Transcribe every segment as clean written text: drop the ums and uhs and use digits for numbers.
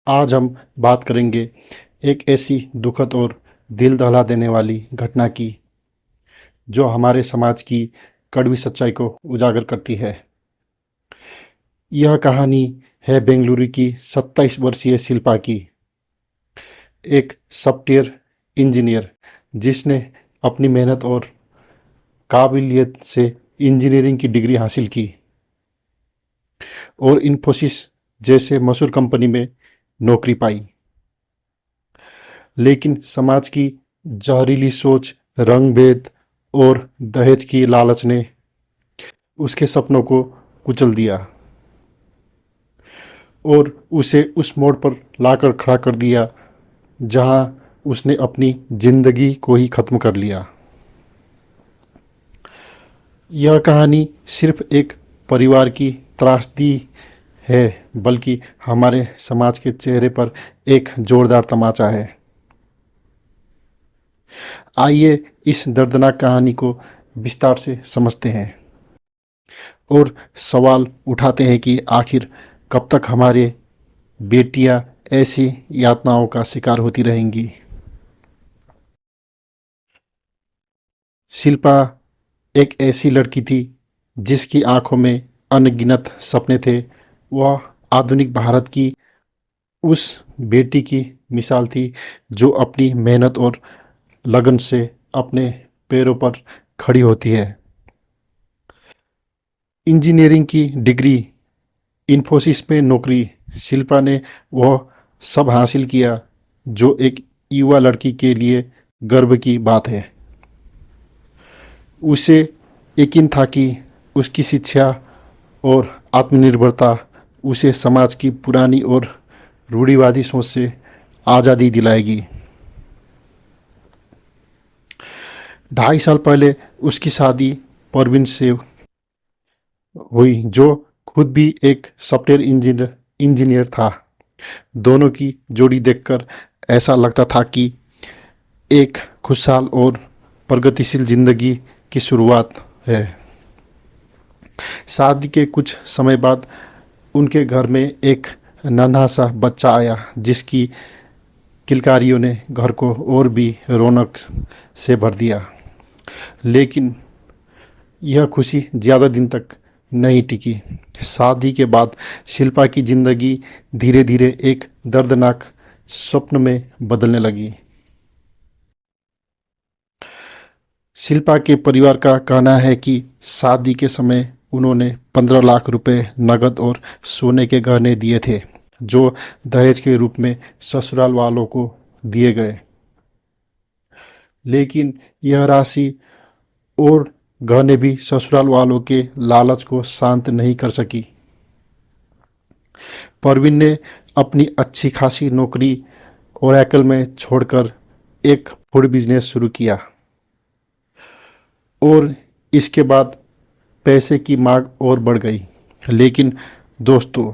आज हम बात करेंगे एक ऐसी दुखद और दिल दहला देने वाली घटना की जो हमारे समाज की कड़वी सच्चाई को उजागर करती है। यह कहानी है बेंगलुरु की 27 वर्षीय शिल्पा की, एक सॉफ्टवेयर इंजीनियर जिसने अपनी मेहनत और काबिलियत से इंजीनियरिंग की डिग्री हासिल की और इन्फोसिस जैसे मशहूर कंपनी में नौकरी पाई। लेकिन समाज की जहरीली सोच, रंग भेद और दहेज की लालच ने उसके सपनों को कुचल दिया और उसे उस मोड़ पर लाकर खड़ा कर दिया जहां उसने अपनी जिंदगी को ही खत्म कर लिया। यह कहानी सिर्फ एक परिवार की त्रासदी है, बल्कि हमारे समाज के चेहरे पर एक जोरदार तमाचा है। आइए इस दर्दनाक कहानी को विस्तार से समझते हैं और सवाल उठाते हैं कि आखिर कब तक हमारे बेटियां ऐसी यातनाओं का शिकार होती रहेंगी। शिल्पा एक ऐसी लड़की थी जिसकी आंखों में अनगिनत सपने थे। वह आधुनिक भारत की उस बेटी की मिसाल थी जो अपनी मेहनत और लगन से अपने पैरों पर खड़ी होती है। इंजीनियरिंग की डिग्री, इन्फोसिस में नौकरी, शिल्पा ने वह सब हासिल किया जो एक युवा लड़की के लिए गर्व की बात है। उसे यकीन था कि उसकी शिक्षा और आत्मनिर्भरता उसे समाज की पुरानी और रूढ़िवादी सोच से आज़ादी दिलाएगी। 2.5 साल पहले उसकी शादी परवीन से हुई जो खुद भी एक सॉफ्टवेयर इंजीनियर था। दोनों की जोड़ी देखकर ऐसा लगता था कि एक खुशहाल और प्रगतिशील जिंदगी की शुरुआत है। शादी के कुछ समय बाद उनके घर में एक नन्हा सा बच्चा आया जिसकी किलकारियों ने घर को और भी रौनक से भर दिया। लेकिन यह खुशी ज़्यादा दिन तक नहीं टिकी। शादी के बाद शिल्पा की जिंदगी धीरे धीरे एक दर्दनाक स्वप्न में बदलने लगी। शिल्पा के परिवार का कहना है कि शादी के समय उन्होंने 15 लाख रुपए नकद और सोने के गहने दिए थे जो दहेज के रूप में ससुराल वालों को दिए गए। लेकिन यह राशि और गहने भी ससुराल वालों के लालच को शांत नहीं कर सकी। परवीन ने अपनी अच्छी खासी नौकरी ओरेकल में छोड़कर एक फूड बिजनेस शुरू किया और इसके बाद पैसे की मांग और बढ़ गई। लेकिन दोस्तों,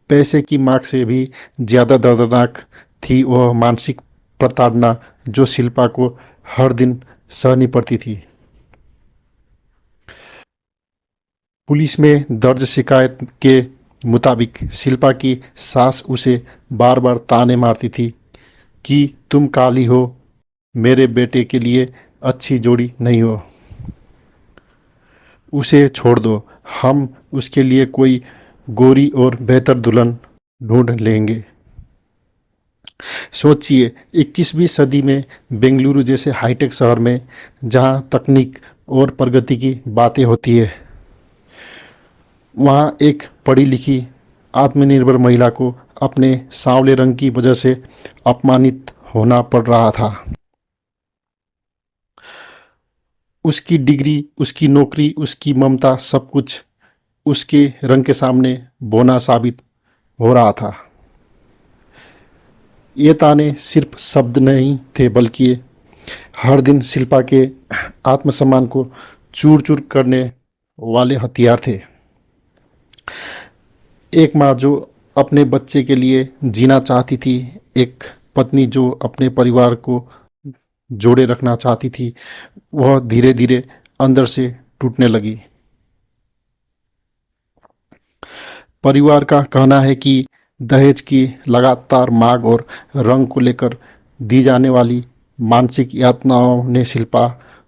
पैसे की मांग से भी ज़्यादा दर्दनाक थी वह मानसिक प्रताड़ना जो शिल्पा को हर दिन सहनी पड़ती थी। पुलिस में दर्ज शिकायत के मुताबिक शिल्पा की सास उसे बार बार ताने मारती थी कि तुम काली हो, मेरे बेटे के लिए अच्छी जोड़ी नहीं हो, उसे छोड़ दो, हम उसके लिए कोई गोरी और बेहतर दुल्हन ढूंढ लेंगे। सोचिए, 21वीं सदी में बेंगलुरु जैसे हाईटेक शहर में जहां तकनीक और प्रगति की बातें होती है, वहाँ एक पढ़ी लिखी आत्मनिर्भर महिला को अपने सांवले रंग की वजह से अपमानित होना पड़ रहा था। उसकी डिग्री, उसकी नौकरी, उसकी ममता, सब कुछ उसके रंग के सामने बोना साबित हो रहा था। ये ताने सिर्फ शब्द नहीं थे, बल्कि हर दिन शिल्पा के आत्मसम्मान को चूर चूर करने वाले हथियार थे। एक माँ जो अपने बच्चे के लिए जीना चाहती थी, एक पत्नी जो अपने परिवार को जोड़े रखना चाहती थी, वह धीरे धीरे अंदर से टूटने लगी। परिवार का कहना है कि दहेज की लगातार मांग और रंग को लेकर दी जाने वाली मानसिक यातनाओं ने शिल्पा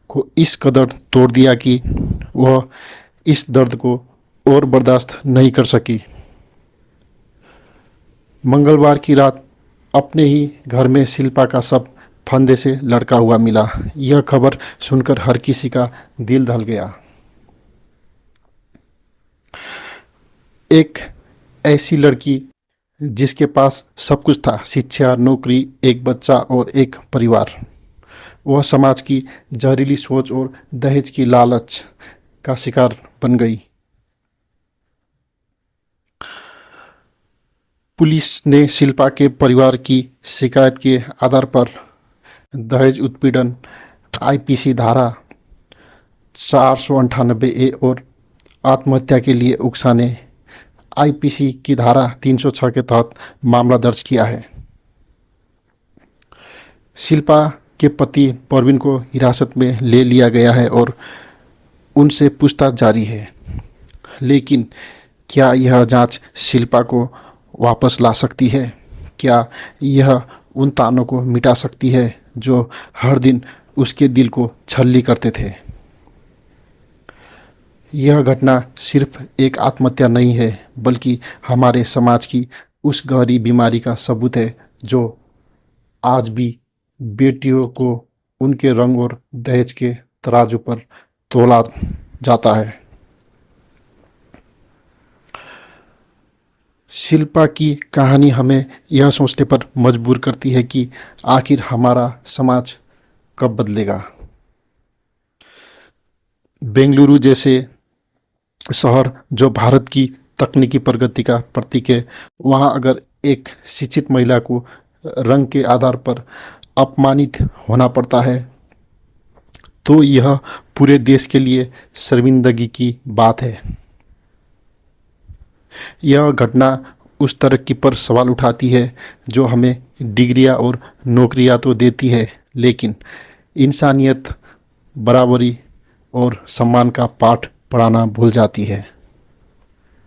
को इस कदर तोड़ दिया कि वह इस दर्द को और बर्दाश्त नहीं कर सकी। मंगलवार की रात अपने ही घर में शिल्पा का शव फंदे से लटका हुआ मिला। यह खबर सुनकर हर किसी का दिल दहल गया। एक ऐसी लड़की जिसके पास सब कुछ था, शिक्षा, नौकरी, एक बच्चा और एक परिवार, वह समाज की जहरीली सोच और दहेज की लालच का शिकार बन गई। पुलिस ने शिल्पा के परिवार की शिकायत के आधार पर दहेज उत्पीड़न आईपीसी धारा 498A और आत्महत्या के लिए उकसाने आईपीसी की धारा 306 के तहत मामला दर्ज किया है। शिल्पा के पति परवीन को हिरासत में ले लिया गया है और उनसे पूछताछ जारी है। लेकिन क्या यह जांच शिल्पा को वापस ला सकती है? क्या यह उन तानों को मिटा सकती है जो हर दिन उसके दिल को छल्ली करते थे? यह घटना सिर्फ एक आत्महत्या नहीं है, बल्कि हमारे समाज की उस गहरी बीमारी का सबूत है जो आज भी बेटियों को उनके रंग और दहेज के तराजू पर तोला जाता है। शिल्पा की कहानी हमें यह सोचने पर मजबूर करती है कि आखिर हमारा समाज कब बदलेगा। बेंगलुरु जैसे शहर जो भारत की तकनीकी प्रगति का प्रतीक है, वहाँ अगर एक शिक्षित महिला को रंग के आधार पर अपमानित होना पड़ता है तो यह पूरे देश के लिए शर्मिंदगी की बात है। यह घटना उस तरक्की पर सवाल उठाती है जो हमें डिग्रियां और नौकरियां तो देती है, लेकिन इंसानियत, बराबरी और सम्मान का पाठ पढ़ाना भूल जाती है।